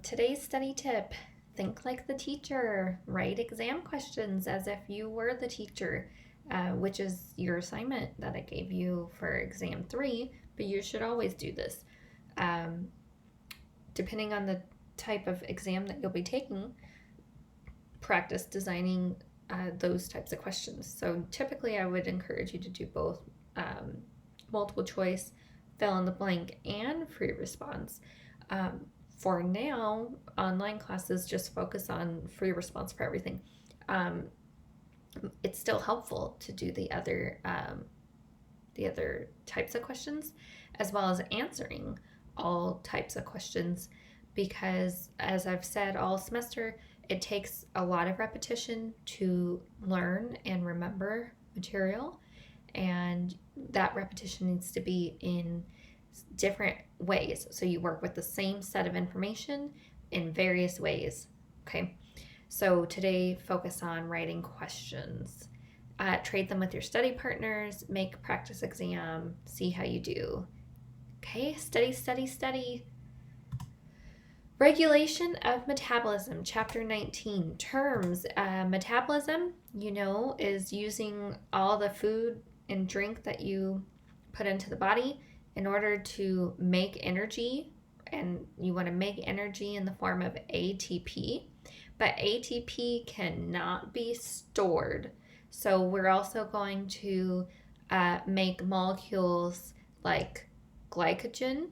Today's study tip, think like the teacher. Write exam questions as if you were the teacher, which is your assignment that I gave you for exam 3, but you should always do this. Um, Depending on the type of exam that you'll be taking, practice designing those types of questions. So typically I would encourage you to do both multiple choice, fill in the blank, and free response. For now, online classes just focus on free response for everything. It's still helpful to do the other types of questions, as well as answering all types of questions, because as I've said all semester, it takes a lot of repetition to learn and remember material, and that repetition needs to be in different ways. So you work with the same set of information in various ways. Okay. So today, focus on writing questions. Trade them with your study partners, make a practice exam, see how you do. Okay, study, study, study. Regulation of metabolism, chapter 19. Terms. Metabolism, is using all the food and drink that you put into the body in order to make energy, and you want to make energy in the form of ATP, but ATP cannot be stored. So we're also going to make molecules like glycogen,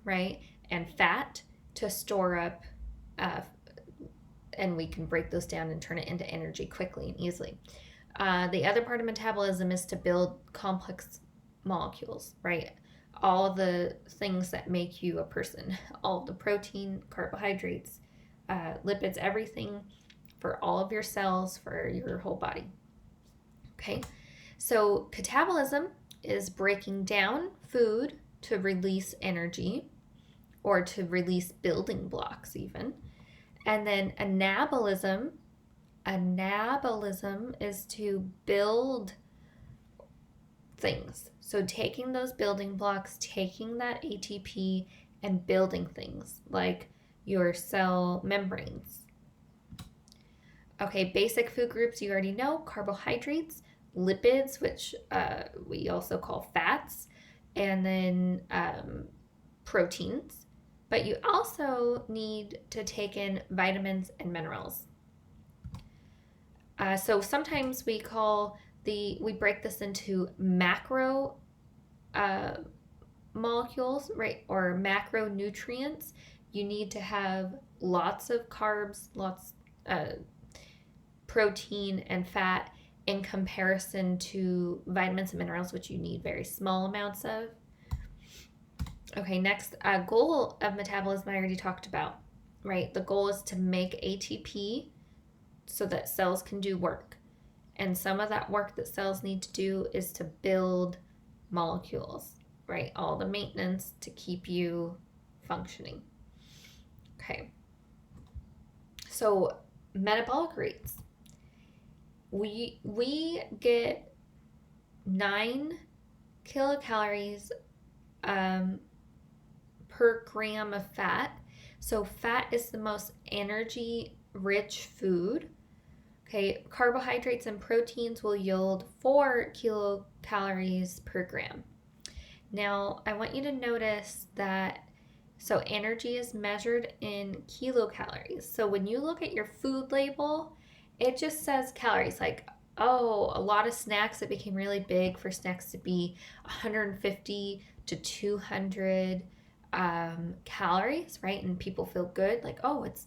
right, and fat to store up, and we can break those down and turn it into energy quickly and easily. The other part of metabolism is to build complex molecules, right? All the things that make you a person, all the protein, carbohydrates, lipids, everything for all of your cells, for your whole body. Okay, so catabolism is breaking down food to release energy or to release building blocks even. And then anabolism is to build things. So taking those building blocks, taking that ATP and building things like your cell membranes. Okay, basic food groups you already know: carbohydrates, lipids, which we also call fats, and then proteins. But you also need to take in vitamins and minerals. So sometimes we break this into macro molecules, right, or macronutrients. You need to have lots of carbs, lots protein and fat in comparison to vitamins and minerals, which you need very small amounts of. Okay, next, goal of metabolism I already talked about, right? The goal is to make ATP so that cells can do work. And some of that work that cells need to do is to build molecules, right? All the maintenance to keep you functioning. Okay. So metabolic rates. We get 9 kilocalories per gram of fat. So fat is the most energy-rich food. Okay, carbohydrates and proteins will yield 4 kilocalories per gram. Now, I want you to notice that, so energy is measured in kilocalories. So when you look at your food label, it just says calories, like, oh, a lot of snacks, it became really big for snacks to be 150 to 200 calories, right? And people feel good, like, oh, it's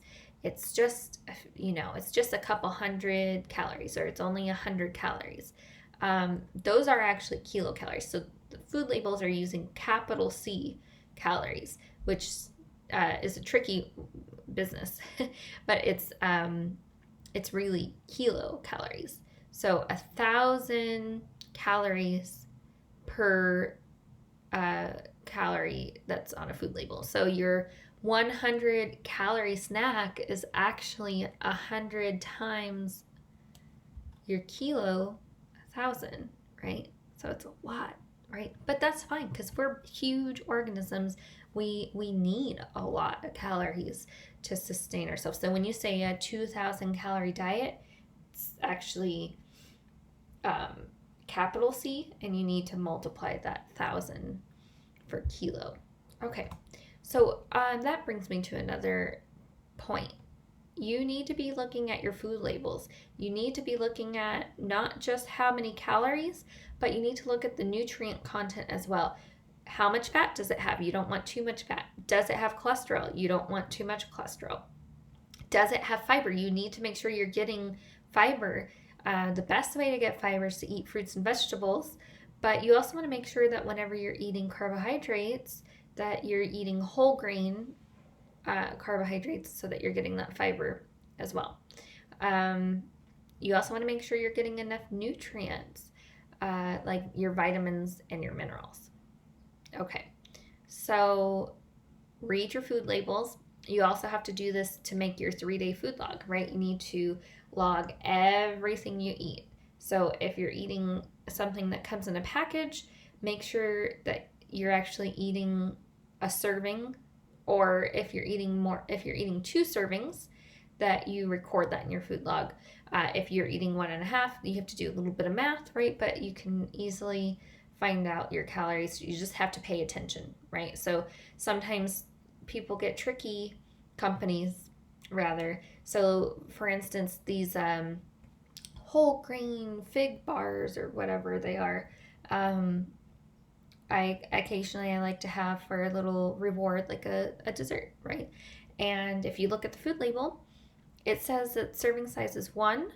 just a couple hundred calories, or it's only 100 calories. Those are actually kilocalories. So the food labels are using capital C calories, which is a tricky business, but it's really kilocalories. So 1,000 calories per calorie that's on a food label. So your 100 calorie snack is actually 100 times your kilo, 1,000, right? So it's a lot, right? But that's fine because we're huge organisms. We need a lot of calories to sustain ourselves. So when you say a 2,000 calorie diet, it's actually capital C, and you need to multiply that 1,000 for kilo. Okay, so that brings me to another point. You need to be looking at your food labels. You need to be looking at not just how many calories, but you need to look at the nutrient content as well. How much fat does it have? You don't want too much fat. Does it have cholesterol? You don't want too much cholesterol. Does it have fiber? You need to make sure you're getting fiber. The best way to get fiber is to eat fruits and vegetables, but you also want to make sure that whenever you're eating carbohydrates, that you're eating whole grain carbohydrates so that you're getting that fiber as well. You also want to make sure you're getting enough nutrients, like your vitamins and your minerals. Okay, so read your food labels. You also have to do this to make your 3-day food log, right? You need to log everything you eat. So if you're eating something that comes in a package, make sure that you're actually eating a serving, or if you're eating 2 servings, that you record that in your food log. If you're eating 1.5, you have to do a little bit of math, right? But you can easily find out your calories. You just have to pay attention, right? So sometimes people get tricky, companies rather. So for instance, these whole grain fig bars or whatever they are, I occasionally like to have for a little reward, like a dessert, right? And if you look at the food label, it says that serving size is 1,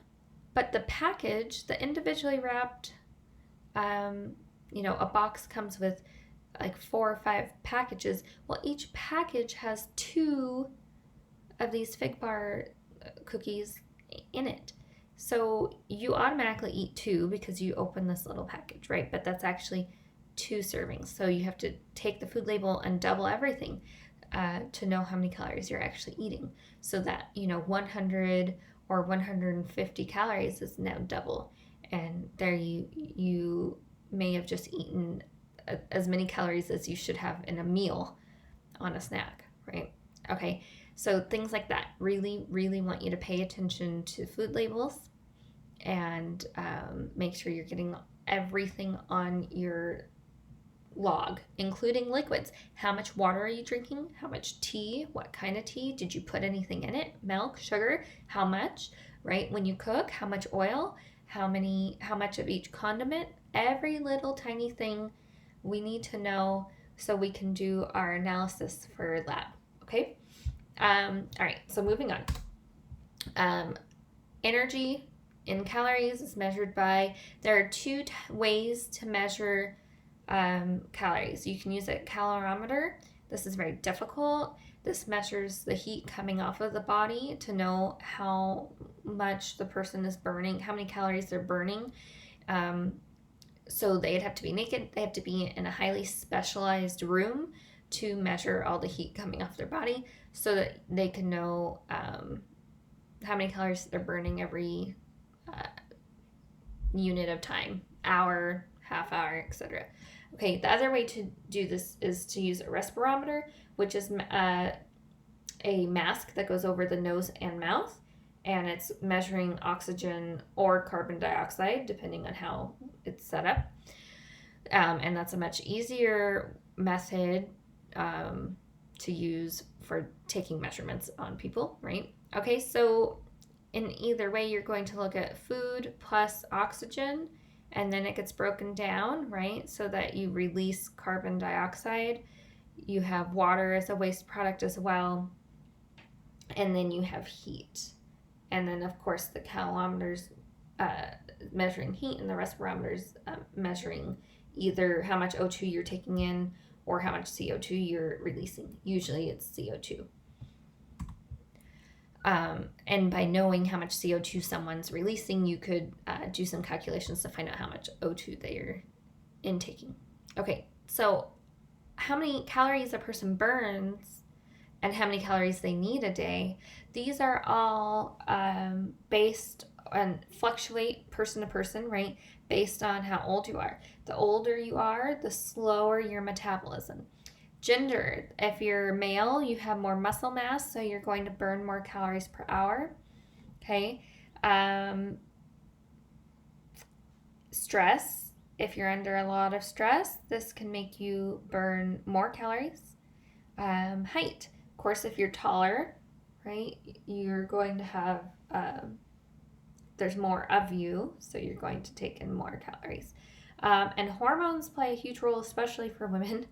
but the package, the individually wrapped, a box comes with like 4 or 5 packages. Well, each package has 2 of these fig bar cookies in it. So you automatically eat 2 because you open this little package, right? But that's actually 2 servings. So you have to take the food label and double everything to know how many calories you're actually eating. So that, 100 or 150 calories is now double. And there you may have just eaten as many calories as you should have in a meal on a snack, right? Okay, so things like that. Really, really want you to pay attention to food labels and make sure you're getting everything on your log, including liquids. How much water are you drinking? How much tea? What kind of tea? Did you put anything in it? Milk, sugar? How much? Right? When you cook, how much oil? How much of each condiment? Every little tiny thing we need to know so we can do our analysis for lab. Okay? All right, so moving on. Energy in calories is measured by, there are 2 ways to measure calories. You can use a calorimeter. This is very difficult. This measures the heat coming off of the body to know how much the person is burning, how many calories they're burning. So they'd have to be naked. They have to be in a highly specialized room to measure all the heat coming off their body so that they can know how many calories they're burning every unit of time, hour, half hour, etc. Okay, the other way to do this is to use a respirometer, which is a mask that goes over the nose and mouth, and it's measuring oxygen or carbon dioxide, depending on how it's set up. And that's a much easier method to use for taking measurements on people, right? Okay, so in either way, you're going to look at food plus oxygen, and then it gets broken down, right? So that you release carbon dioxide. You have water as a waste product as well. And then you have heat. And then, of course, the calorimeters measuring heat, and the respirometers measuring either how much O2 you're taking in or how much CO2 you're releasing. Usually it's CO2. And by knowing how much CO2 someone's releasing, you could do some calculations to find out how much O2 they are intaking. Okay, so how many calories a person burns and how many calories they need a day, these are all based and fluctuate person to person, right? Based on how old you are. The older you are, the slower your metabolism. Gender, if you're male, you have more muscle mass, so you're going to burn more calories per hour. Okay. Stress, if you're under a lot of stress, this can make you burn more calories. Height, of course, if you're taller, right, you're going to have, there's more of you, so you're going to take in more calories. And hormones play a huge role, especially for women.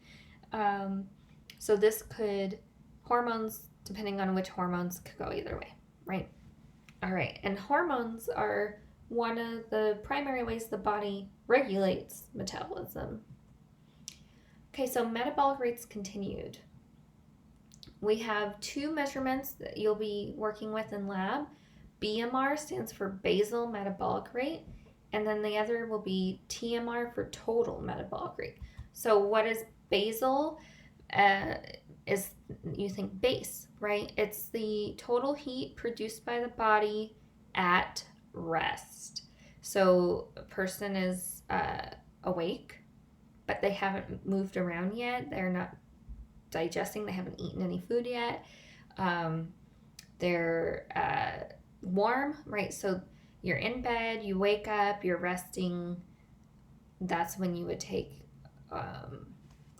So this could, hormones, depending on which hormones, could go either way, right? All right, and hormones are one of the primary ways the body regulates metabolism. Okay, so metabolic rates continued. We have two measurements that you'll be working with in lab. BMR stands for basal metabolic rate, and then the other will be TMR for total metabolic rate. So what is basal? Is, you think base, right? It's the total heat produced by the body at rest. So a person is awake, but they haven't moved around yet. They're not digesting. They haven't eaten any food yet. They're warm, right? So you're in bed, you wake up, you're resting. That's when you would take,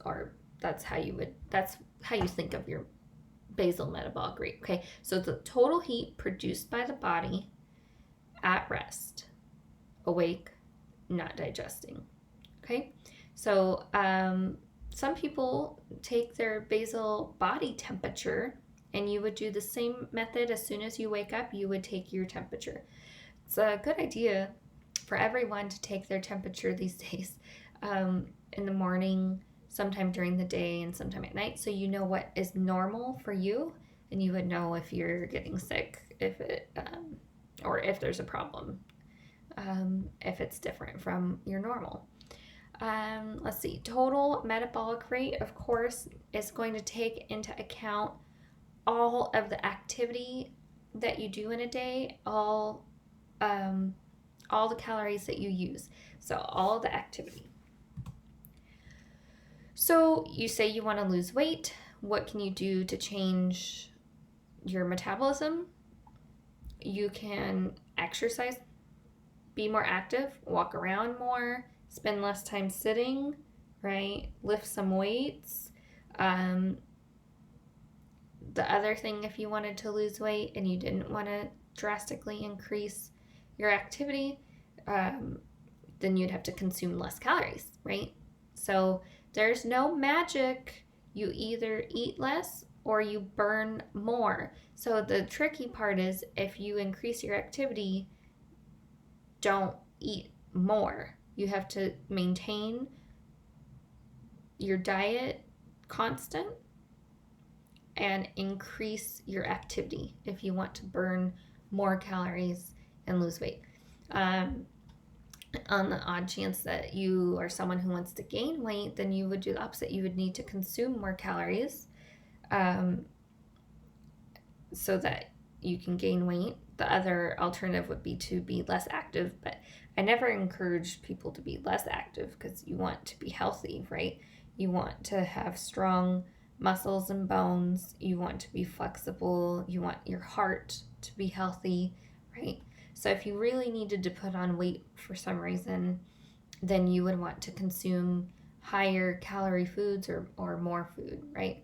or that's how you think of your basal metabolic rate. Okay, so the total heat produced by the body at rest, awake, not digesting. Okay, so some people take their basal body temperature, and you would do the same method. As soon as you wake up, you would take your temperature. It's a good idea for everyone to take their temperature these days, in the morning, sometime during the day, and sometime at night, so you know what is normal for you, and you would know if you're getting sick, if it or if there's a problem, if it's different from your normal. Let's see, total metabolic rate, of course, is going to take into account all of the activity that you do in a day, all the calories that you use, so all the activity. So you say you want to lose weight. What can you do to change your metabolism? You can exercise, be more active, walk around more, spend less time sitting, right? Lift some weights. The other thing, if you wanted to lose weight and you didn't want to drastically increase your activity, then you'd have to consume less calories, right? So there's no magic. You either eat less or you burn more. So the tricky part is, if you increase your activity, don't eat more. You have to maintain your diet constant and increase your activity if you want to burn more calories and lose weight. On the odd chance that you are someone who wants to gain weight, then you would do the opposite. You would need to consume more calories so that you can gain weight. The other alternative would be to be less active, but I never encourage people to be less active, because you want to be healthy, right? You want to have strong muscles and bones. You want to be flexible. You want your heart to be healthy, right? So if you really needed to put on weight for some reason, then you would want to consume higher calorie foods or more food, right?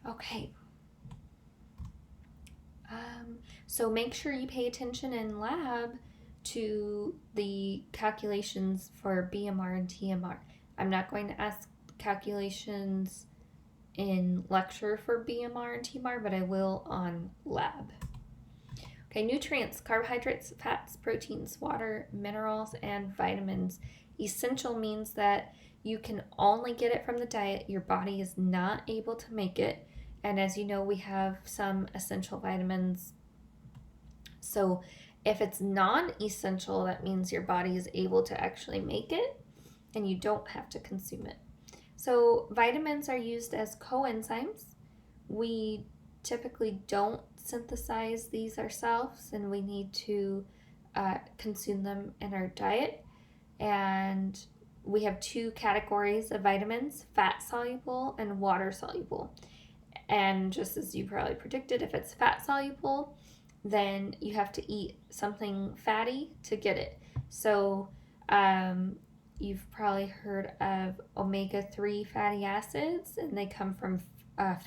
Okay. So make sure you pay attention in lab to the calculations for BMR and TMR. I'm not going to ask calculations in lecture for BMR and TMR, but I will on lab. Okay, nutrients, carbohydrates, fats, proteins, water, minerals, and vitamins. Essential means that you can only get it from the diet. Your body is not able to make it. And as you know, we have some essential vitamins. So if it's non-essential, that means your body is able to actually make it and you don't have to consume it. So vitamins are used as coenzymes. We typically don't synthesize these ourselves, and we need to consume them in our diet. And we have two categories of vitamins: fat soluble and water soluble. And just as you probably predicted, if it's fat soluble, then you have to eat something fatty to get it. So you've probably heard of omega-3 fatty acids, and they come from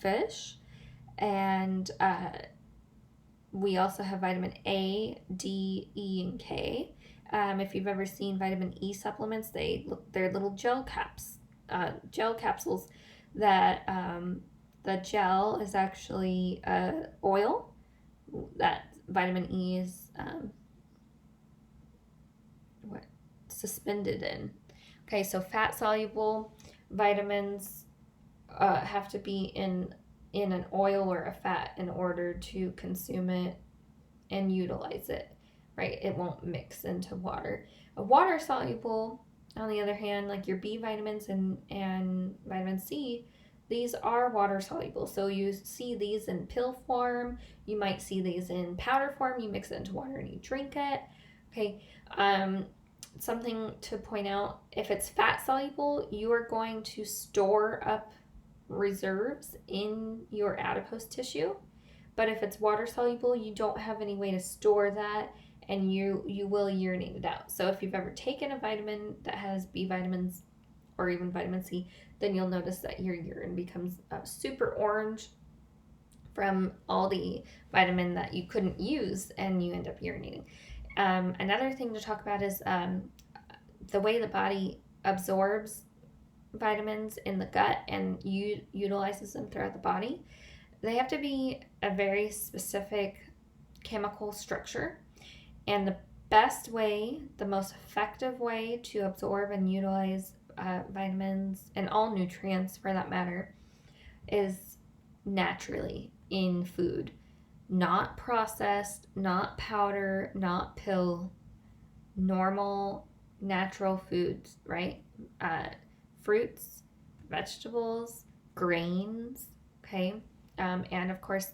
fish. And we also have vitamin A, D, E, and K. If you've ever seen vitamin E supplements, they're little gel capsules that the gel is actually oil that vitamin E is suspended in. Okay, so fat soluble vitamins have to be in an oil or a fat in order to consume it and utilize it, right? It won't mix into water. A water soluble, on the other hand, like your B vitamins and vitamin C, these are water soluble. So you see these in pill form, you might see these in powder form, you mix it into water and you drink it. Okay, something to point out, if it's fat soluble, you are going to store up reserves in your adipose tissue. But if it's water soluble, you don't have any way to store that, and you will urinate it out. So if you've ever taken a vitamin that has B vitamins or even vitamin C, then you'll notice that your urine becomes super orange from all the vitamin that you couldn't use, and you end up urinating. Another thing to talk about is the way the body absorbs vitamins in the gut and utilizes them throughout the body. They have to be a very specific chemical structure, and the best way, the most effective way to absorb and utilize vitamins and all nutrients for that matter is naturally in food. Not processed, not powder, not pill, normal, natural foods, right? Fruits, vegetables, grains, okay? And of course,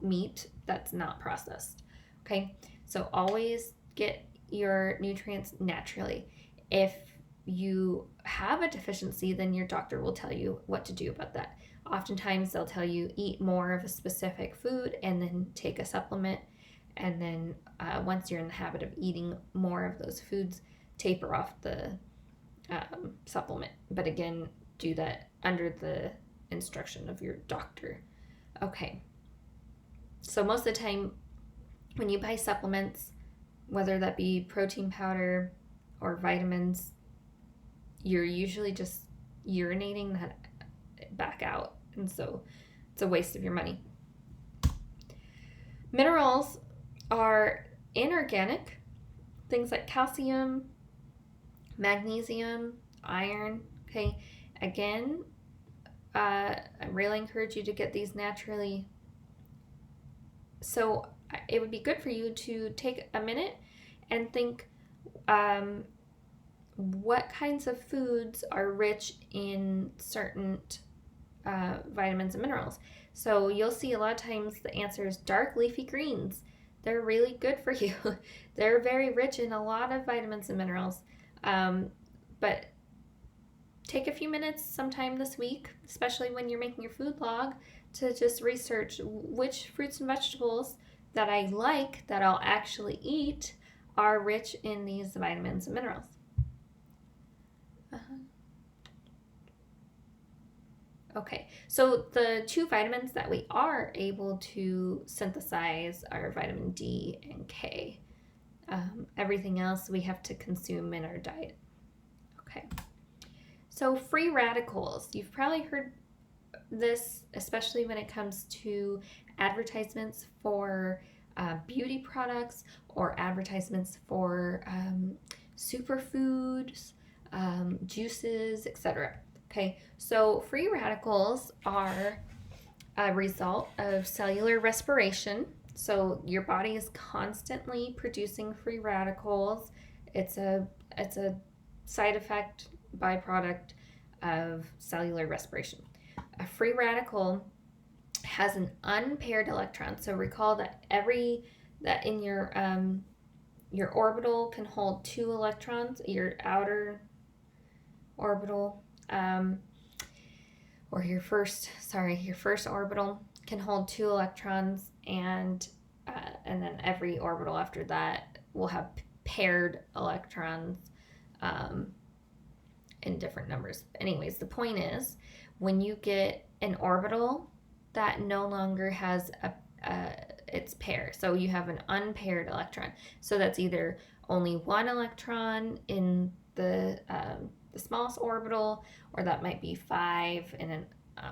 meat that's not processed, okay? So always get your nutrients naturally. If you have a deficiency, then your doctor will tell you what to do about that. Oftentimes they'll tell you eat more of a specific food and then take a supplement, and then once you're in the habit of eating more of those foods, taper off the supplement. But again, do that under the instruction of your doctor. Okay, so most of the time when you buy supplements, whether that be protein powder or vitamins, you're usually just urinating that back out, and so it's a waste of your money. Minerals are inorganic, things like calcium, magnesium, iron. Okay, again, I really encourage you to get these naturally. So it would be good for you to take a minute and think, what kinds of foods are rich in certain vitamins and minerals. So you'll see a lot of times the answer is dark leafy greens. They're really good for you. They're very rich in a lot of vitamins and minerals. But take a few minutes sometime this week, especially when you're making your food log, to just research which fruits and vegetables that I like, that I'll actually eat, are rich in these vitamins and minerals. Okay, so the two vitamins that we are able to synthesize are vitamin D and K. Everything else we have to consume in our diet. Okay, so free radicals. You've probably heard this, especially when it comes to advertisements for beauty products or advertisements for superfoods, juices, etc. Okay, so free radicals are a result of cellular respiration. So your body is constantly producing free radicals. It's a side effect, byproduct of cellular respiration. A free radical has an unpaired electron. So recall that in your your orbital can hold 2 electrons. Your outer orbital, or your first orbital can hold 2 electrons, and then every orbital after that will have paired electrons in different numbers. Anyways, the point is, when you get an orbital that no longer has its pair, so you have an unpaired electron, so that's either only 1 electron in the smallest orbital, or that might be 5 in an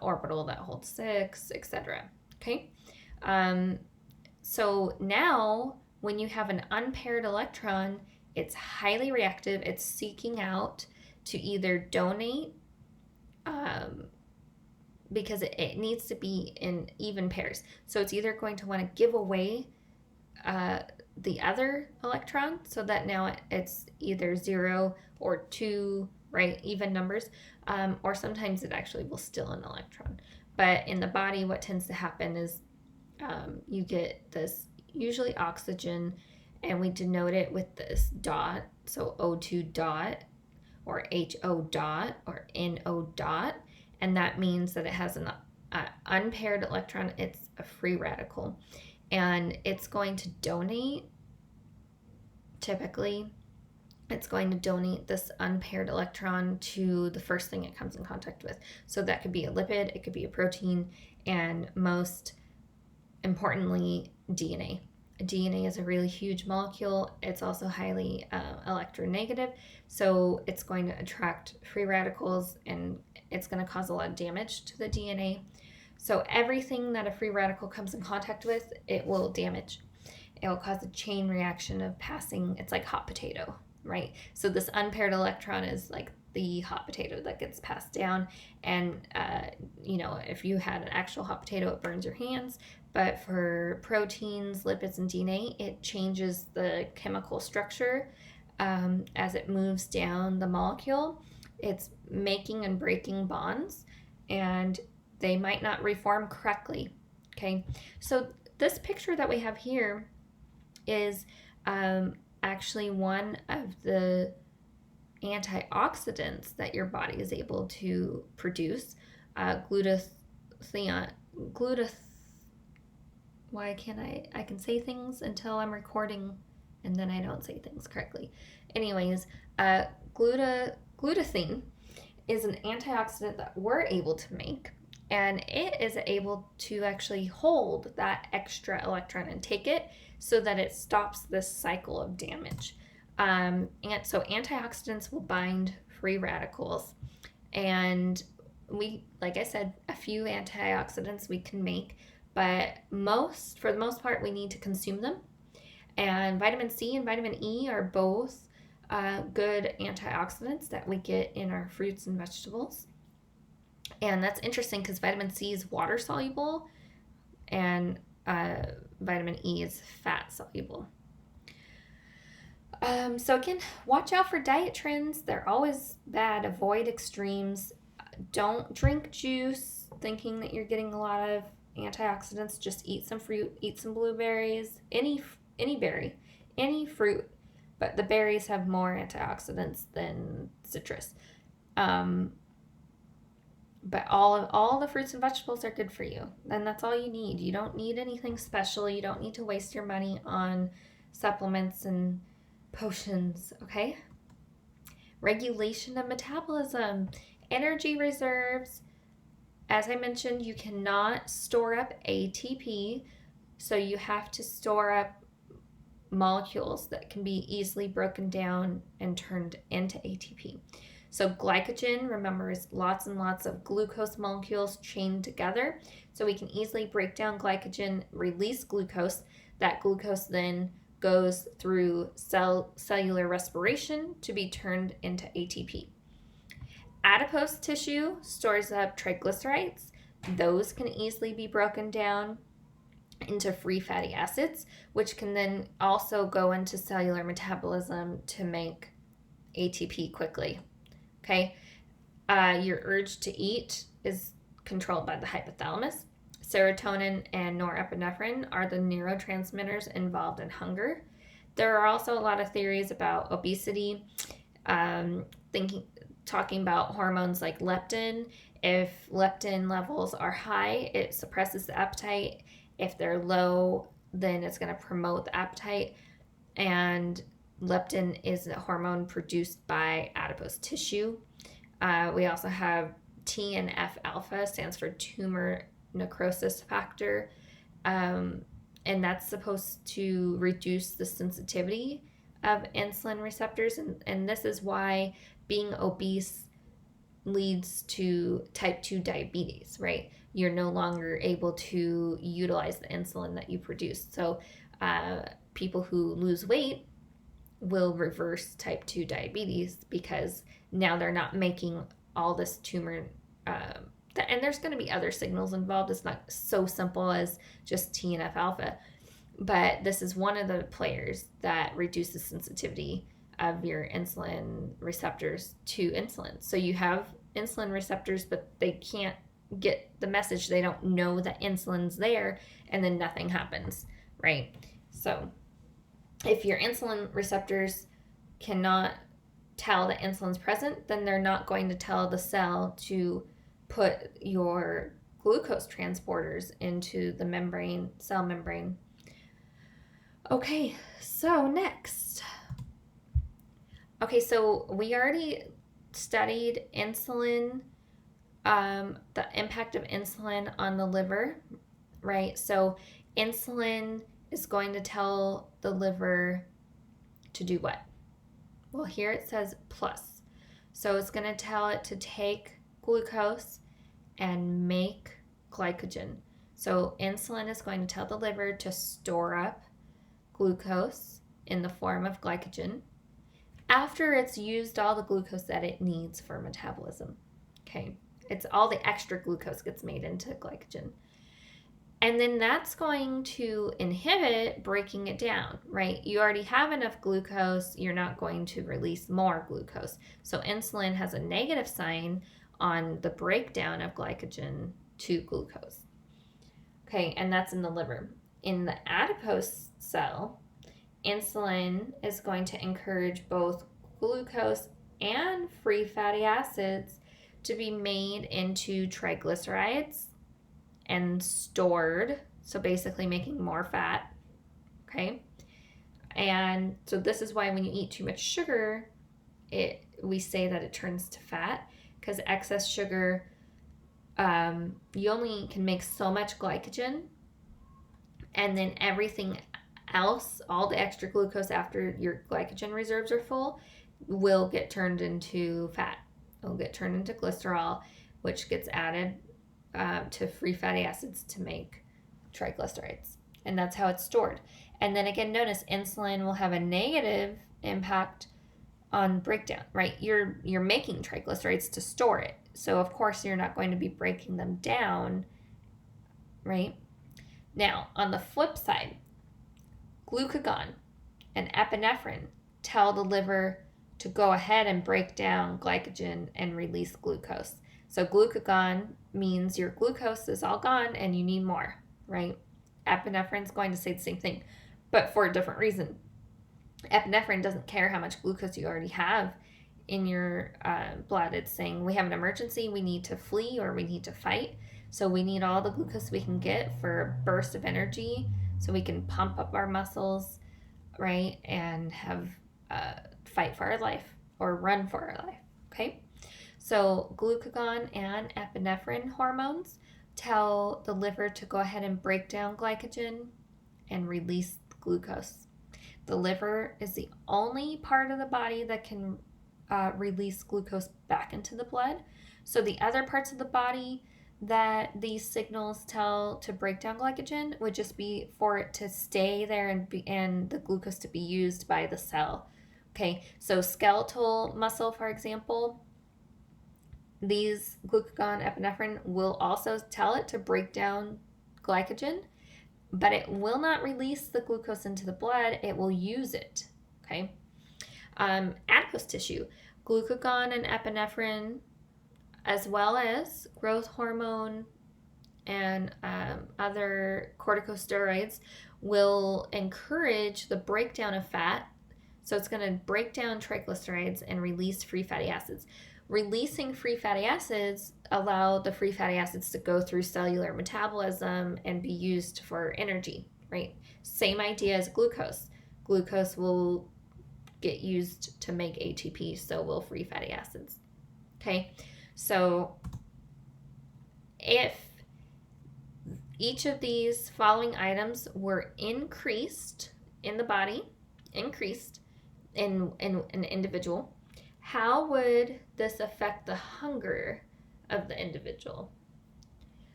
orbital that holds 6, etc. Okay, so now when you have an unpaired electron, it's highly reactive. It's seeking out to either donate, because it needs to be in even pairs. So it's either going to want to give away the other electron, so that now it's either 0 or 2, right, even numbers, or sometimes it actually will steal an electron. But in the body, what tends to happen is you get this, usually oxygen, and we denote it with this dot, so O2 dot, or HO dot, or NO dot, and that means that it has an unpaired electron. It's a free radical, and it's going to donate, typically, it's going to donate this unpaired electron to the first thing it comes in contact with. So that could be a lipid, it could be a protein, and most importantly, DNA. DNA is a really huge molecule. It's also highly electronegative, so it's going to attract free radicals, and it's going to cause a lot of damage to the DNA. So everything that a free radical comes in contact with, it will damage. It will cause a chain reaction of passing. It's like hot potato, right? So this unpaired electron is like the hot potato that gets passed down, and if you had an actual hot potato, it burns your hands. But for proteins, lipids, and DNA, it changes the chemical structure as it moves down the molecule. It's making and breaking bonds, and they might not reform correctly. Okay, so this picture that we have here is actually one of the antioxidants that your body is able to produce. Why can't I can say things until I'm recording, and then I don't say things correctly. Anyways, glutathione is an antioxidant that we're able to make, and it is able to actually hold that extra electron and take it, so that it stops this cycle of damage. And so antioxidants will bind free radicals, and we, like I said, a few antioxidants we can make, but for the most part, we need to consume them. And vitamin C and vitamin E are both good antioxidants that we get in our fruits and vegetables. And that's interesting because vitamin C is water soluble, and vitamin E is fat soluble. So again, watch out for diet trends. They're always bad. Avoid extremes. Don't drink juice thinking that you're getting a lot of antioxidants. Just eat some fruit, eat some blueberries, any berry, any fruit, but the berries have more antioxidants than citrus. But all the fruits and vegetables are good for you, and that's all you need. You don't need anything special. You don't need to waste your money on supplements and potions, okay? Regulation of metabolism, energy reserves. As I mentioned, you cannot store up ATP, so you have to store up molecules that can be easily broken down and turned into ATP. So glycogen, remember, is lots and lots of glucose molecules chained together. So we can easily break down glycogen, release glucose. That glucose then goes through cellular respiration to be turned into ATP. Adipose tissue stores up triglycerides. Those can easily be broken down into free fatty acids, which can then also go into cellular metabolism to make ATP quickly. Okay, your urge to eat is controlled by the hypothalamus. Serotonin and norepinephrine are the neurotransmitters involved in hunger. There are also a lot of theories about obesity, talking about hormones like leptin. If leptin levels are high, it suppresses the appetite. If they're low, then it's going to promote the appetite. And leptin is a hormone produced by adipose tissue. We also have TNF alpha, stands for tumor necrosis factor. And that's supposed to reduce the sensitivity of insulin receptors. And this is why being obese leads to type 2 diabetes, right? You're no longer able to utilize the insulin that you produce. So people who lose weight will reverse type 2 diabetes because now they're not making all this tumor. And there's going to be other signals involved. It's not so simple as just TNF alpha. But this is one of the players that reduces sensitivity of your insulin receptors to insulin. So you have insulin receptors, but they can't get the message. They don't know that insulin's there, and then nothing happens, right? So if your insulin receptors cannot tell that insulin's present, then they're not going to tell the cell to put your glucose transporters into the membrane, cell membrane. Okay, so next. Okay, so we already studied insulin, the impact of insulin on the liver, right? So insulin is going to tell the liver to do what? Well, here it says plus. So it's going to tell it to take glucose and make glycogen. So insulin is going to tell the liver to store up glucose in the form of glycogen after it's used all the glucose that it needs for metabolism. Okay, it's all the extra glucose gets made into glycogen. And then that's going to inhibit breaking it down, right? You already have enough glucose, you're not going to release more glucose. So insulin has a negative sign on the breakdown of glycogen to glucose. Okay, and that's in the liver. In the adipose cell, insulin is going to encourage both glucose and free fatty acids to be made into triglycerides and stored, so basically making more fat, okay? And so this is why when you eat too much sugar, we say that it turns to fat, because excess sugar, you only can make so much glycogen, and then everything else, all the extra glucose after your glycogen reserves are full, will get turned into fat. It'll get turned into glycerol, which gets added to free fatty acids to make triglycerides. And that's how it's stored. And then again, notice insulin will have a negative impact on breakdown, right? You're making triglycerides to store it. So of course you're not going to be breaking them down, right? Now, on the flip side, glucagon and epinephrine tell the liver to go ahead and break down glycogen and release glucose. So glucagon means your glucose is all gone and you need more, right? Epinephrine is going to say the same thing, but for a different reason. Epinephrine doesn't care how much glucose you already have in your blood. It's saying we have an emergency, we need to flee or we need to fight. So we need all the glucose we can get for a burst of energy so we can pump up our muscles, right? And have fight for our life or run for our life, okay? So glucagon and epinephrine hormones tell the liver to go ahead and break down glycogen and release glucose. The liver is the only part of the body that can release glucose back into the blood. So the other parts of the body that these signals tell to break down glycogen would just be for it to stay there and the glucose to be used by the cell. Okay, so skeletal muscle, for example, these glucagon, epinephrine will also tell it to break down glycogen, but it will not release the glucose into the blood. It will use it, okay? Adipose tissue, glucagon and epinephrine, as well as growth hormone and other corticosteroids will encourage the breakdown of fat. So it's going to break down triglycerides and release free fatty acids. Releasing free fatty acids allow the free fatty acids to go through cellular metabolism and be used for energy, right? Same idea as glucose. Glucose will get used to make ATP, so will free fatty acids. Okay, so if each of these following items were increased in the body, increased in an individual, how would this affect the hunger of the individual?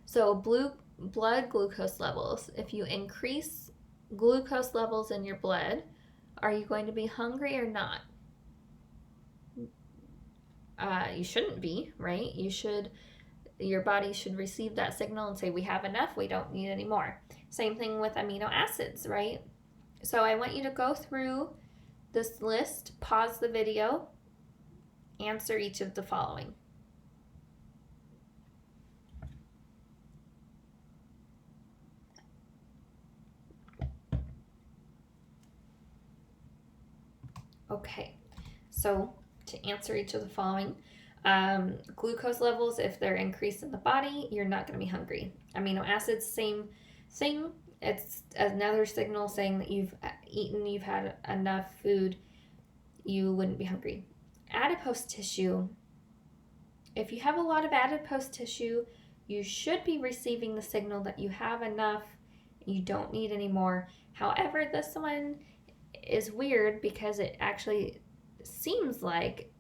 So blood glucose levels, if you increase glucose levels in your blood, are you going to be hungry or not? You shouldn't be, right? Your body should receive that signal and say, we have enough, we don't need any more. Same thing with amino acids, right? So I want you to go through this list, pause the video, answer each of the following. Okay, so to answer each of the following, glucose levels, if they're increased in the body, you're not going to be hungry. Amino acids, same thing. It's another signal saying that you've eaten, you've had enough food, you wouldn't be hungry. Adipose tissue, if you have a lot of adipose tissue, you should be receiving the signal that you have enough, you don't need any more. However, this one is weird because it actually seems like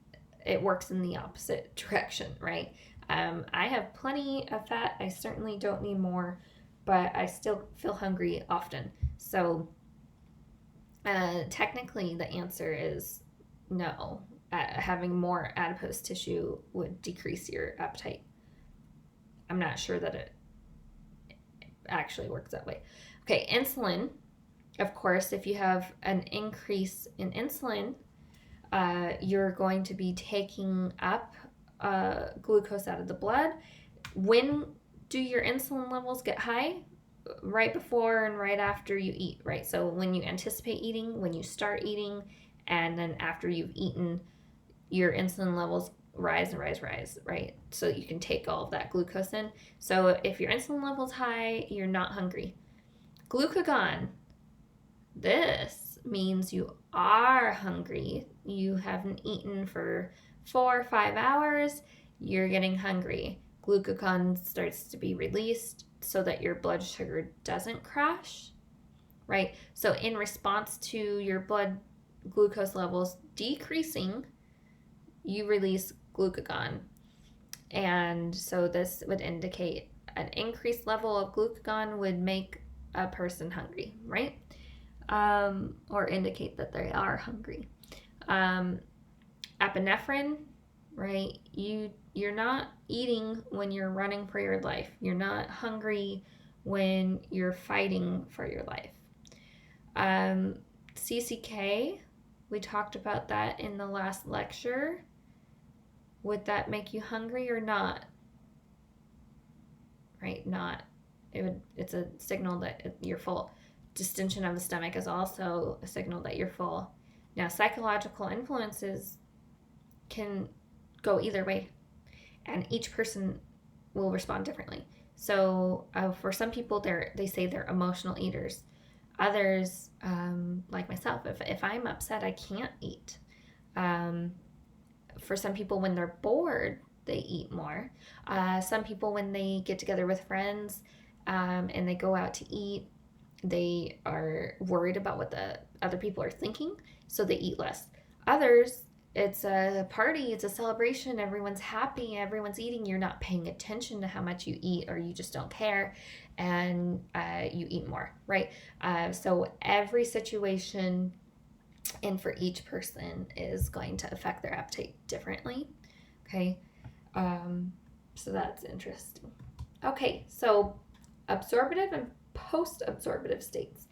it works in the opposite direction, right? I have plenty of fat. I certainly don't need more, but I still feel hungry often. So technically the answer is no. Having more adipose tissue would decrease your appetite. I'm not sure that it actually works that way. Okay, insulin. Of course, if you have an increase in insulin, you're going to be taking up glucose out of the blood. When do your insulin levels get high? Right before and right after you eat, right? So when you anticipate eating, when you start eating, and then after you've eaten, your insulin levels rise, right? So you can take all of that glucose in. So if your insulin level's high, you're not hungry. Glucagon. This means you are hungry. You haven't eaten for 4 or 5 hours. You're getting hungry. Glucagon starts to be released so that your blood sugar doesn't crash, right? So in response to your blood glucose levels decreasing, you release glucagon. And so this would indicate an increased level of glucagon would make a person hungry, right? Or indicate that they are hungry. Epinephrine, right? You're not eating when you're running for your life. You're not hungry when you're fighting for your life. CCK, we talked about that in the last lecture. Would that make you hungry or not? Right, not. It's a signal that you're full. Distension of the stomach is also a signal that you're full. Now, psychological influences can go either way, and each person will respond differently. So for some people, they say they're emotional eaters. Others, like myself, if I'm upset, I can't eat. For some people, when they're bored, they eat more. Some people, when they get together with friends and they go out to eat, they are worried about what the other people are thinking, so they eat less. Others, it's a party, it's a celebration, everyone's happy, everyone's eating, you're not paying attention to how much you eat, or you just don't care, and you eat more, right? So every situation and for each person is going to affect their appetite differently, okay? So that's interesting. Okay, so absorptive and post-absorptive states.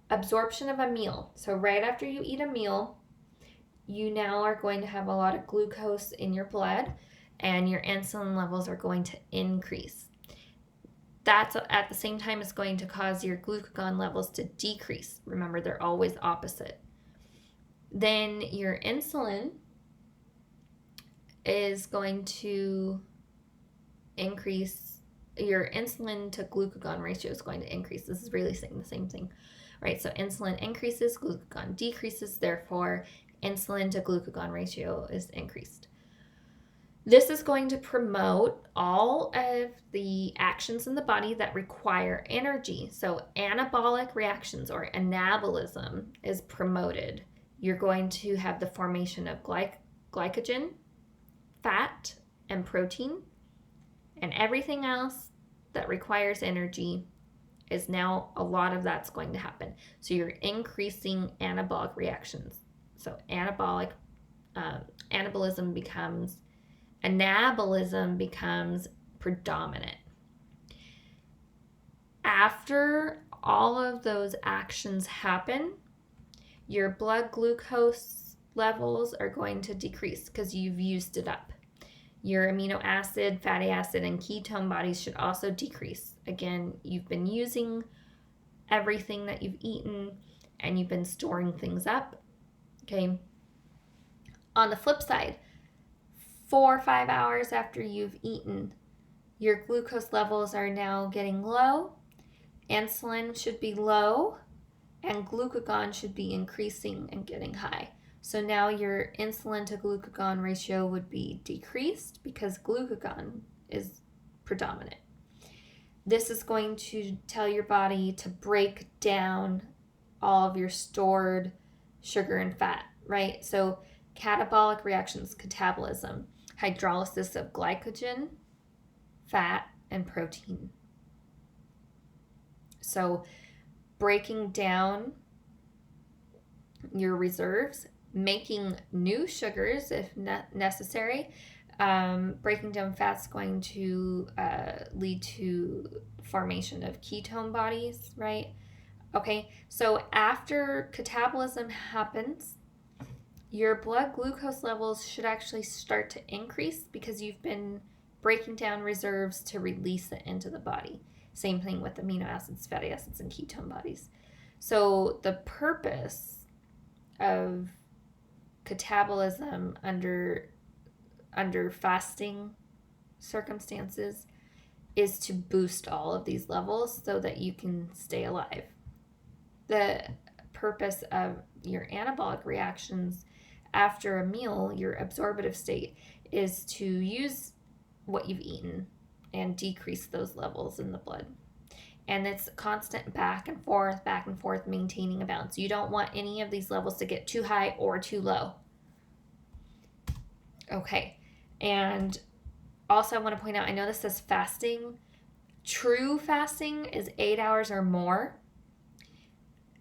Absorption of a meal. So right after you eat a meal, you now are going to have a lot of glucose in your blood and your insulin levels are going to increase. That's at the same time is going to cause your glucagon levels to decrease. Remember, they're always opposite. Then your insulin is going to increase. Your insulin to glucagon ratio is going to increase. This is really saying the same thing, right? So insulin increases, glucagon decreases, therefore insulin to glucagon ratio is increased. This is going to promote all of the actions in the body that require energy. So anabolic reactions or anabolism is promoted. You're going to have the formation of glycogen, fat, and protein, and everything else that requires energy is now a lot of that's going to happen. So you're increasing anabolic reactions. So anabolism becomes predominant. After all of those actions happen, your blood glucose levels are going to decrease because you've used it up. Your amino acid, fatty acid, and ketone bodies should also decrease. Again, you've been using everything that you've eaten and you've been storing things up. Okay. On the flip side, 4 or 5 hours after you've eaten, your glucose levels are now getting low, insulin should be low, and glucagon should be increasing and getting high. So now your insulin to glucagon ratio would be decreased because glucagon is predominant. This is going to tell your body to break down all of your stored sugar and fat, right? So catabolic reactions, catabolism, hydrolysis of glycogen, fat, and protein. So breaking down your reserves, making new sugars if necessary. Breaking down fats going to lead to formation of ketone bodies, right? Okay, so after catabolism happens, your blood glucose levels should actually start to increase because you've been breaking down reserves to release it into the body. Same thing with amino acids, fatty acids, and ketone bodies. So the purpose of catabolism under fasting circumstances is to boost all of these levels so that you can stay alive. The purpose of your anabolic reactions after a meal, your absorptive state, is to use what you've eaten and decrease those levels in the blood. And it's constant back and forth, maintaining a balance. You don't want any of these levels to get too high or too low. Okay, and also I want to point out, I know this says fasting. True fasting is 8 hours or more,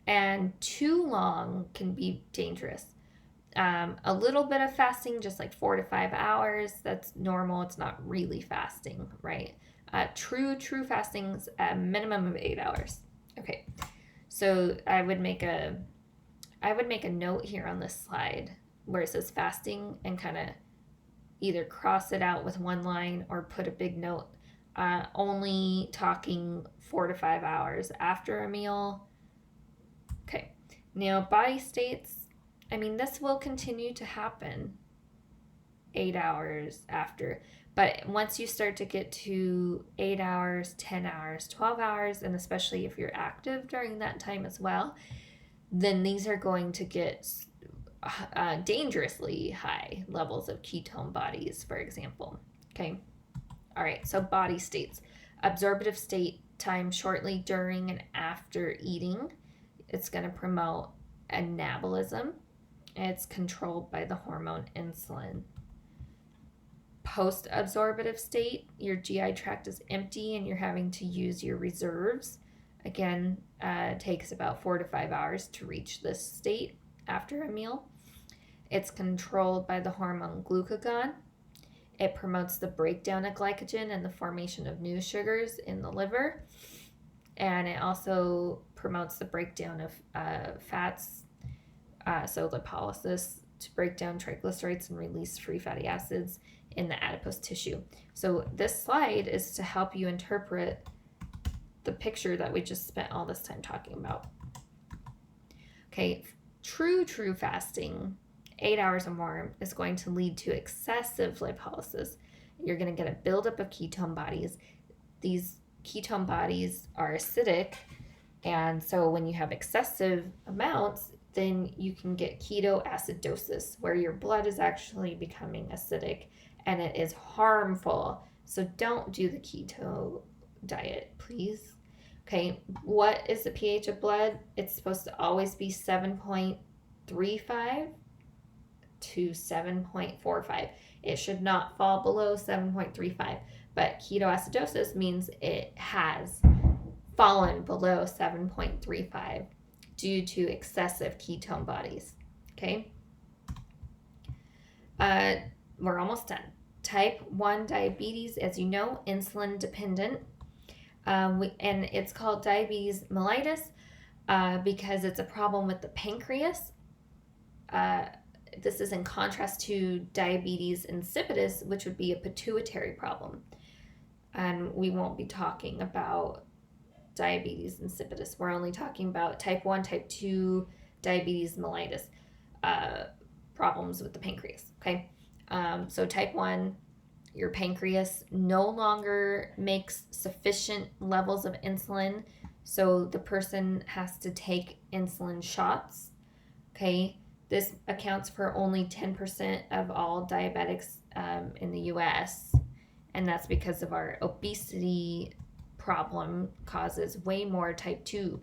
and too long can be dangerous. A little bit of fasting, just like 4 to 5 hours, that's normal. It's not really fasting, right? True fasting is a minimum of 8 hours. Okay, so I would make a note here on this slide where it says fasting and kind of either cross it out with one line or put a big note. Only talking 4 to 5 hours after a meal. Okay, now body states. I mean, this will continue to happen 8 hours after. But once you start to get to 8 hours, 10 hours, 12 hours, and especially if you're active during that time as well, then these are going to get dangerously high levels of ketone bodies, for example. Okay. All right. So body states. Absorptive state, time shortly during and after eating. It's going to promote anabolism. It's controlled by the hormone insulin. Post-absorptive state, your GI tract is empty and you're having to use your reserves. Again, takes about 4 to 5 hours to reach this state after a meal. It's controlled by the hormone glucagon. It promotes the breakdown of glycogen and the formation of new sugars in the liver. And it also promotes the breakdown of fats, so lipolysis, to break down triglycerides and release free fatty acids in the adipose tissue. So this slide is to help you interpret the picture that we just spent all this time talking about. Okay, true fasting, 8 hours or more, is going to lead to excessive lipolysis. You're going to get a buildup of ketone bodies. These ketone bodies are acidic, and so when you have excessive amounts, then you can get ketoacidosis, where your blood is actually becoming acidic, and it is harmful. So don't do the keto diet, please. Okay, what is the pH of blood? It's supposed to always be 7.35 to 7.45. It should not fall below 7.35, but ketoacidosis means it has fallen below 7.35 due to excessive ketone bodies. Okay, we're almost done. Type 1 diabetes, as you know, insulin dependent, and it's called diabetes mellitus because it's a problem with the pancreas. This is in contrast to diabetes insipidus, which would be a pituitary problem. And we won't be talking about diabetes insipidus. We're only talking about type 1, type 2 diabetes mellitus problems with the pancreas. Okay, so type 1, your pancreas no longer makes sufficient levels of insulin, so the person has to take insulin shots. Okay, this accounts for only 10% of all diabetics in the US, and that's because of our obesity problem causes way more type 2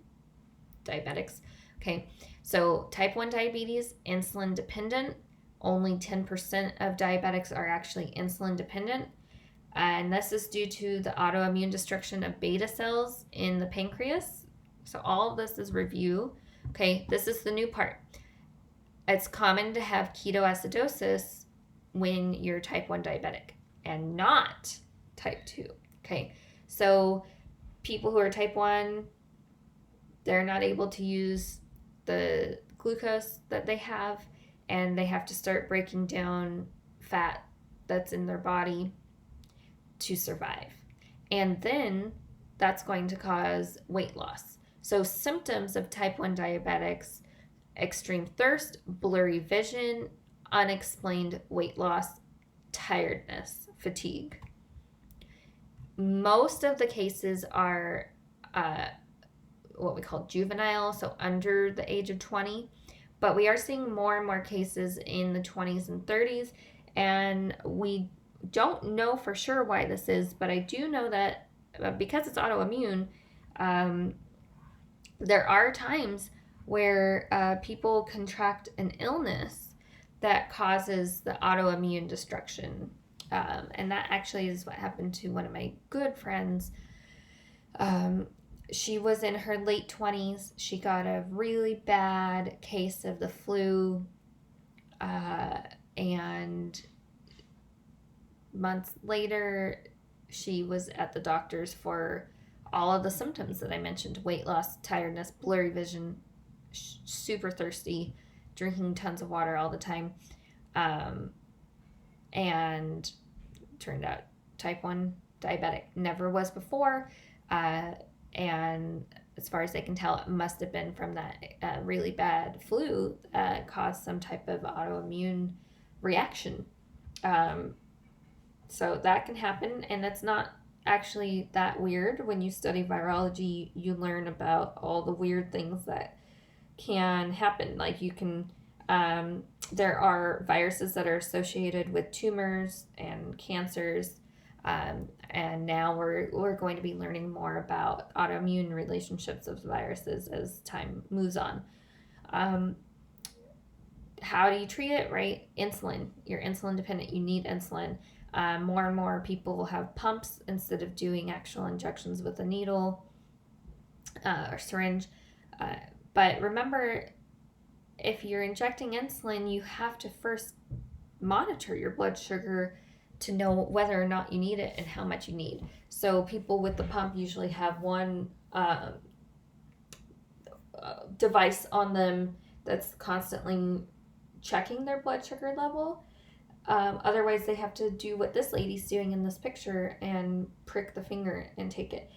diabetics. Okay, so type 1 diabetes, insulin dependent. Only 10% of diabetics are actually insulin dependent, and this is due to the autoimmune destruction of beta cells in the pancreas. So all of this is review. Okay, this is the new part. It's common to have ketoacidosis when you're type 1 diabetic and not type 2. Okay, so people who are type 1, they're not able to use the glucose that they have, and they have to start breaking down fat that's in their body to survive. And then that's going to cause weight loss. So symptoms of type 1 diabetics: extreme thirst, blurry vision, unexplained weight loss, tiredness, fatigue. Most of the cases are what we call juvenile, so under the age of 20. But we are seeing more and more cases in the 20s and 30s, and we don't know for sure why this is, but I do know that because it's autoimmune, there are times where people contract an illness that causes the autoimmune destruction. And that actually is what happened to one of my good friends. She was in her late 20s. She got a really bad case of the flu, and months later, she was at the doctor's for all of the symptoms that I mentioned: weight loss, tiredness, blurry vision, super thirsty, drinking tons of water all the time, and turned out type 1 diabetic. Never was before, and as far as I can tell, it must have been from that really bad flu caused some type of autoimmune reaction. So that can happen, and it's not actually that weird. When you study virology, you learn about all the weird things that can happen. Like you can, there are viruses that are associated with tumors and cancers, and now we're going to be learning more about autoimmune relationships of viruses as time moves on. How do you treat it, right? Insulin. You're insulin dependent. You need insulin. More and more people will have pumps instead of doing actual injections with a needle or syringe. But remember, if you're injecting insulin, you have to first monitor your blood sugar to know whether or not you need it and how much you need. So people with the pump usually have one device on them that's constantly checking their blood sugar level. Otherwise, they have to do what this lady's doing in this picture and prick the finger and take it.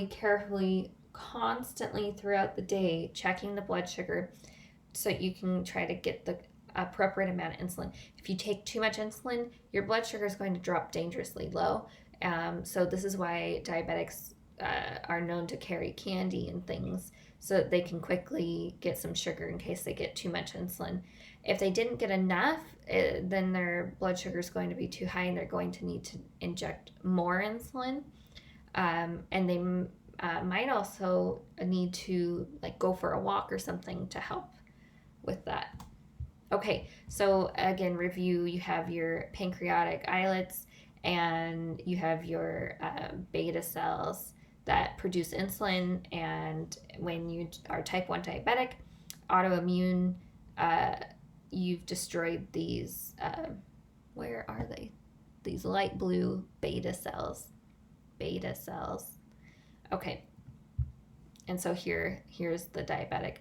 carefully, constantly throughout the day, checking the blood sugar so you can try to get the appropriate amount of insulin. If you take too much insulin, your blood sugar is going to drop dangerously low. So this is why diabetics are known to carry candy and things so that they can quickly get some sugar in case they get too much insulin. If they didn't get enough, then their blood sugar is going to be too high and they're going to need to inject more insulin. And they might also need to like go for a walk or something to help with that. Okay, so again, review, you have your pancreatic islets and you have your beta cells that produce insulin. And when you are type 1 diabetic, autoimmune, you've destroyed these, where are they? These light blue beta cells. Okay, and so here's the diabetic.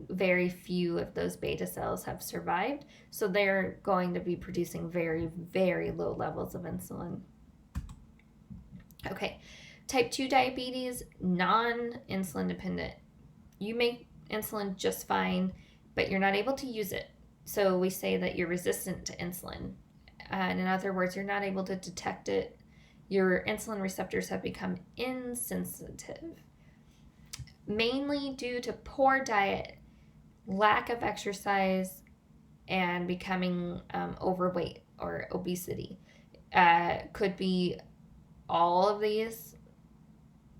Very few of those beta cells have survived, so they're going to be producing very, very low levels of insulin. Okay, type 2 diabetes, non-insulin dependent. You make insulin just fine, but you're not able to use it. So we say that you're resistant to insulin. And in other words, you're not able to detect it. Your insulin receptors have become insensitive, mainly due to poor diet, lack of exercise, and becoming overweight or obesity. Could be all of these.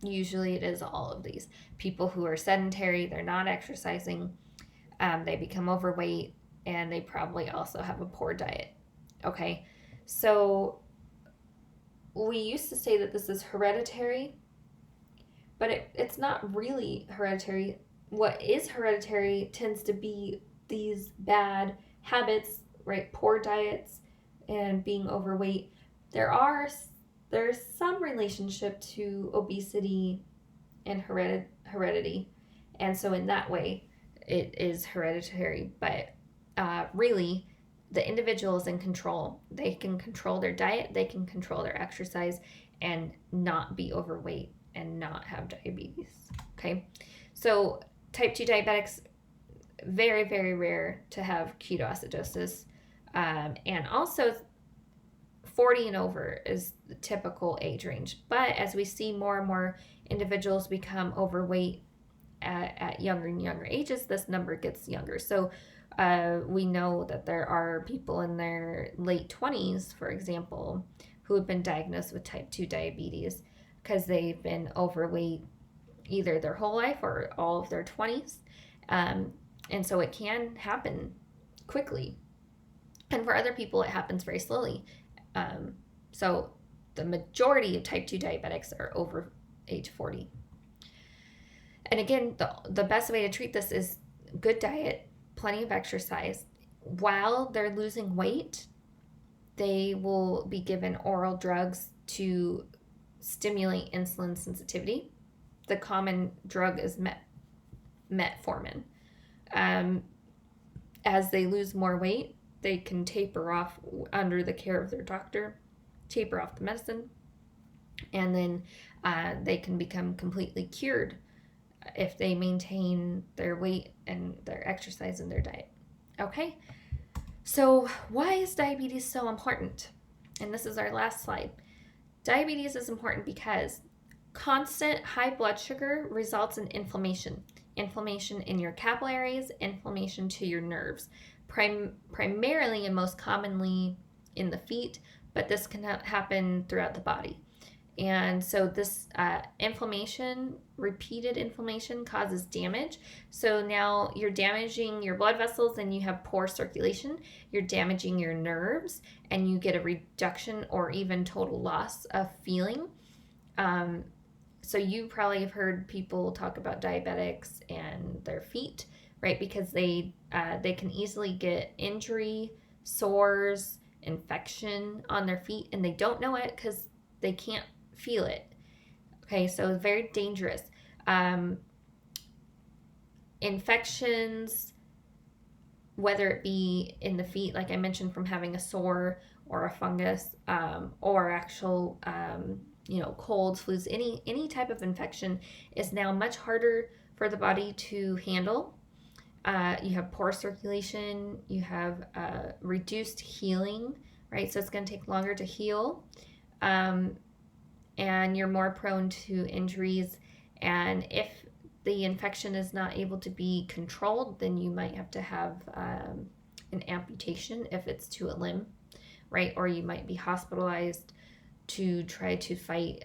Usually it is all of these. People who are sedentary, they're not exercising, they become overweight, and they probably also have a poor diet. Okay, so we used to say that this is hereditary, but it's not really hereditary. What is hereditary tends to be these bad habits, right? Poor diets and being overweight. There's some relationship to obesity and heredity, and so in that way it is hereditary, but really the individual is in control. They can control their diet, they can control their exercise, and not be overweight and not have diabetes. Okay, so type 2 diabetics, very, very rare to have ketoacidosis, and also 40 and over is the typical age range. But as we see more and more individuals become overweight at younger and younger ages, this number gets younger. So we know that there are people in their late 20s, for example, who have been diagnosed with type 2 diabetes because they've been overweight either their whole life or all of their 20s. And so it can happen quickly. And for other people, it happens very slowly. So the majority of type 2 diabetics are over age 40. And again, the best way to treat this is good diet, plenty of exercise. While they're losing weight, they will be given oral drugs to stimulate insulin sensitivity. The common drug is metformin. As they lose more weight, they can taper off under the care of their doctor, taper off the medicine, and then they can become completely cured if they maintain their weight and their exercise and their diet. Okay, so why is diabetes so important? And this is our last slide. Diabetes is important because constant high blood sugar results in inflammation in your capillaries, inflammation to your nerves, primarily and most commonly in the feet, but this can happen throughout the body. And so this inflammation, repeated inflammation, causes damage. So now you're damaging your blood vessels and you have poor circulation. You're damaging your nerves and you get a reduction or even total loss of feeling. So you probably have heard people talk about diabetics and their feet, right? Because they can easily get injury, sores, infection on their feet, and they don't know it because they can't feel it. Okay, so very dangerous. Infections, whether it be in the feet, like I mentioned, from having a sore or a fungus, or actual colds, flus, any type of infection is now much harder for the body to handle. You have poor circulation, you have reduced healing, right? So it's going to take longer to heal, and you're more prone to injuries. And if the infection is not able to be controlled, then you might have to have an amputation if it's to a limb, right? Or you might be hospitalized to try to fight,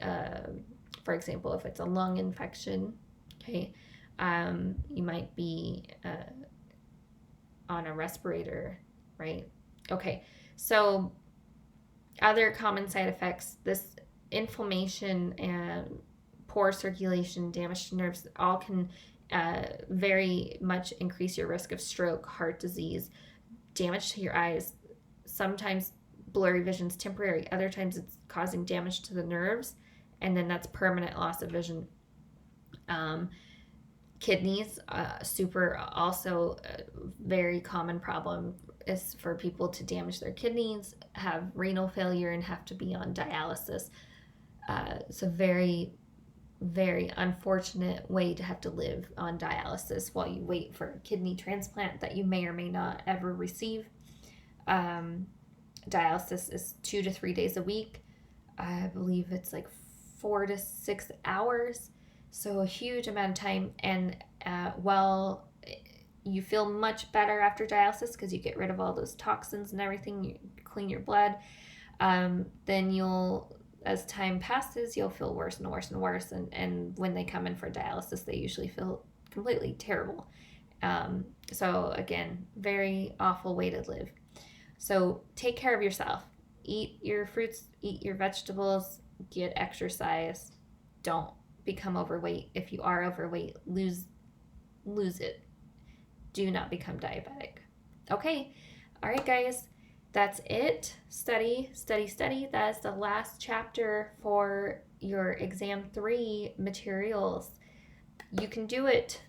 for example, if it's a lung infection, okay, you might be on a respirator, right? Okay, so other common side effects, this inflammation and poor circulation, damage to nerves, all can very much increase your risk of stroke, heart disease, damage to your eyes. Sometimes blurry vision is temporary, other times it's causing damage to the nerves, and then that's permanent loss of vision. Kidneys, also a very common problem is for people to damage their kidneys, have renal failure, and have to be on dialysis. It's a very, very unfortunate way to have to live on dialysis while you wait for a kidney transplant that you may or may not ever receive. Dialysis is 2 to 3 days a week. I believe it's like 4 to 6 hours. So a huge amount of time. And while you feel much better after dialysis because you get rid of all those toxins and everything, you clean your blood, then as time passes, you'll feel worse and worse and worse. And when they come in for dialysis, they usually feel completely terrible. So again, very awful way to live. So take care of yourself. Eat your fruits, eat your vegetables, get exercise. Don't become overweight. If you are overweight, lose it. Do not become diabetic. Okay. All right, guys. That's it. Study. That is the last chapter for your exam 3 materials. You can do it.